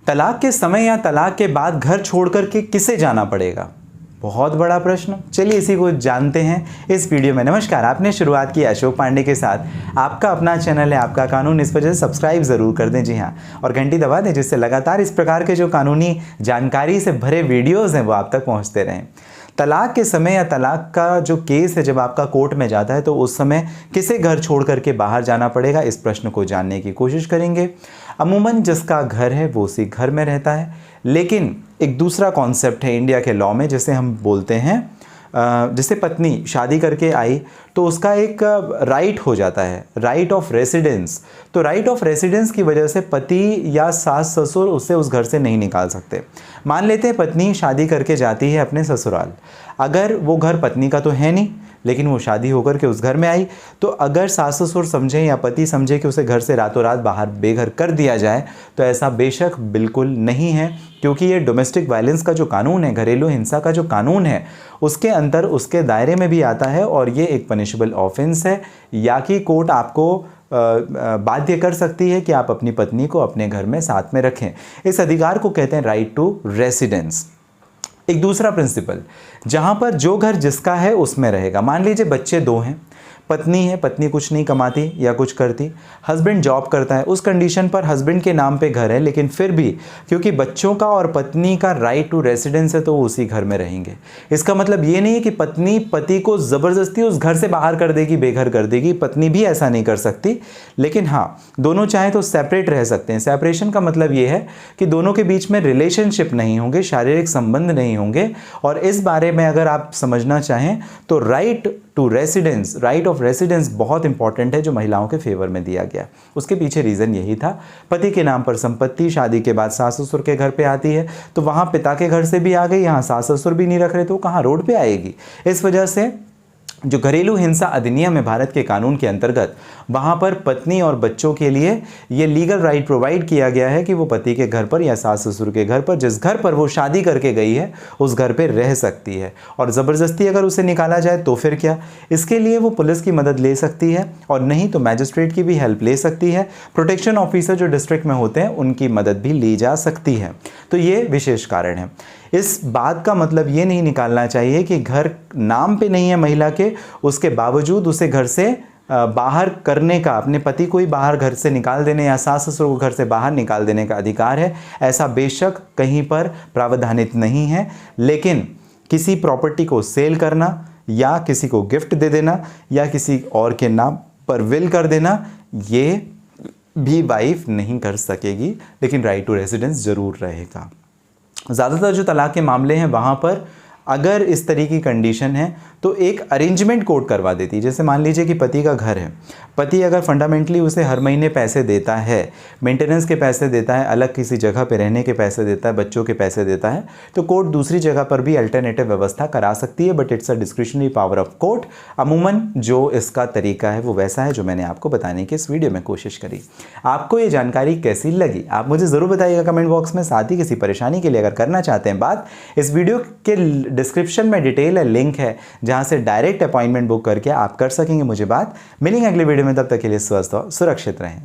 तलाक के समय या तलाक के बाद घर छोड़कर के किसे जाना पड़ेगा? बहुत बड़ा प्रश्न। चलिए इसी को जानते हैं इस वीडियो में। नमस्कार, आपने शुरुआत की अशोक पांडे के साथ। आपका अपना चैनल है आपका कानून, इस वजह से सब्सक्राइब ज़रूर कर दें, जी हाँ, और घंटी दबा दें जिससे लगातार इस प्रकार के जो कानूनी जानकारी से भरे वीडियोज़ हैं वो आप तक पहुँचते रहें। तलाक के समय या तलाक का जो केस है जब आपका कोर्ट में जाता है तो उस समय किसे घर छोड़ करके बाहर जाना पड़ेगा, इस प्रश्न को जानने की कोशिश करेंगे। अमूमन जिसका घर है वो उसी घर में रहता है, लेकिन एक दूसरा कॉन्सेप्ट है इंडिया के लॉ में जिसे हम बोलते हैं, जैसे पत्नी शादी करके आई तो उसका एक राइट हो जाता है, राइट ऑफ रेसिडेंस। तो राइट ऑफ रेसिडेंस की वजह से पति या सास ससुर उसे उस घर से नहीं निकाल सकते। मान लेते हैं पत्नी शादी करके जाती है अपने ससुराल, अगर वो घर पत्नी का तो है नहीं लेकिन वो शादी होकर के उस घर में आई, तो अगर सास ससुर समझें या पति समझे कि उसे घर से रातों रात बाहर बेघर कर दिया जाए तो ऐसा बेशक बिल्कुल नहीं है, क्योंकि ये डोमेस्टिक वायलेंस का जो कानून है, घरेलू हिंसा का जो कानून है, उसके अंदर उसके दायरे में भी आता है और ये एक पनिशेबल ऑफेंस है, या कि कोर्ट आपको बाध्य कर सकती है कि आप अपनी पत्नी को अपने घर में साथ में रखें। इस अधिकार को कहते हैं राइट टू रेसिडेंस। एक दूसरा प्रिंसिपल, जहां पर जो घर जिसका है उसमें रहेगा। मान लीजिए बच्चे दो हैं, पत्नी है, पत्नी कुछ नहीं कमाती या कुछ करती, हस्बैंड जॉब करता है, उस कंडीशन पर हस्बैंड के नाम पे घर है, लेकिन फिर भी क्योंकि बच्चों का और पत्नी का राइट टू रेसिडेंस है तो वो उसी घर में रहेंगे। इसका मतलब ये नहीं है कि पत्नी पति को ज़बरदस्ती उस घर से बाहर कर देगी, बेघर कर देगी, पत्नी भी ऐसा नहीं कर सकती। लेकिन हाँ, दोनों चाहें तो सेपरेट रह सकते हैं। सेपरेशन का मतलब ये है कि दोनों के बीच में रिलेशनशिप नहीं होंगे, शारीरिक संबंध नहीं होंगे। और इस बारे में अगर आप समझना चाहें तो right to residence, right of residence बहुत इंपॉर्टेंट है जो महिलाओं के फेवर में दिया गया। उसके पीछे रीज़न यही था, पति के नाम पर संपत्ति शादी के बाद सास ससुर के घर पे आती है, तो वहाँ पिता के घर से भी आ गई, यहाँ सास ससुर भी नहीं रख रहे तो कहाँ रोड पे आएगी। इस वजह से जो घरेलू हिंसा अधिनियम है भारत के कानून के अंतर्गत, वहाँ पर पत्नी और बच्चों के लिए ये लीगल राइट प्रोवाइड किया गया है कि वो पति के घर पर या सास ससुर के घर पर, जिस घर पर वो शादी करके गई है उस घर पे रह सकती है। और ज़बरदस्ती अगर उसे निकाला जाए तो फिर क्या, इसके लिए वो पुलिस की मदद ले सकती है और नहीं तो मैजिस्ट्रेट की भी हेल्प ले सकती है। प्रोटेक्शन ऑफिसर जो डिस्ट्रिक्ट में होते हैं उनकी मदद भी ली जा सकती है। तो ये विशेष कारण है। इस बात का मतलब ये नहीं निकालना चाहिए कि घर नाम पे नहीं है महिला के, उसके बावजूद उसे घर से बाहर करने का, अपने पति को ही बाहर घर से निकाल देने या सास ससुर को घर से बाहर निकाल देने का अधिकार है, ऐसा बेशक कहीं पर प्रावधानित नहीं है। लेकिन किसी प्रॉपर्टी को सेल करना या किसी को गिफ्ट दे देना या किसी और के नाम पर विल कर देना, ये भी वाइफ नहीं कर सकेगी, लेकिन राइट टू रेसिडेंस जरूर रहेगा। ज़्यादातर जो तलाक के मामले हैं वहाँ पर अगर इस तरह की कंडीशन है तो एक अरेंजमेंट कोर्ट करवा देती है। जैसे मान लीजिए कि पति का घर है, पति अगर फंडामेंटली उसे हर महीने पैसे देता है, मेंटेनेंस के पैसे देता है, अलग किसी जगह पे रहने के पैसे देता है, बच्चों के पैसे देता है, तो कोर्ट दूसरी जगह पर भी अल्टरनेटिव व्यवस्था करा सकती है, but it's a discretionary power of court. अमूमन जो इसका तरीका है वो वैसा है जो मैंने आपको बताने की इस वीडियो में कोशिश करी। आपको ये जानकारी कैसी लगी आप मुझे ज़रूर बताइएगा कमेंट बॉक्स में। साथ ही किसी परेशानी के लिए अगर करना चाहते हैं बात, इस वीडियो के डिस्क्रिप्शन में डिटेल है, लिंक है जहां से डायरेक्ट अपॉइंटमेंट बुक करके आप कर सकेंगे मुझे बात। मिलेंगे अगले वीडियो में, तब तक के लिए स्वस्थ और सुरक्षित रहें।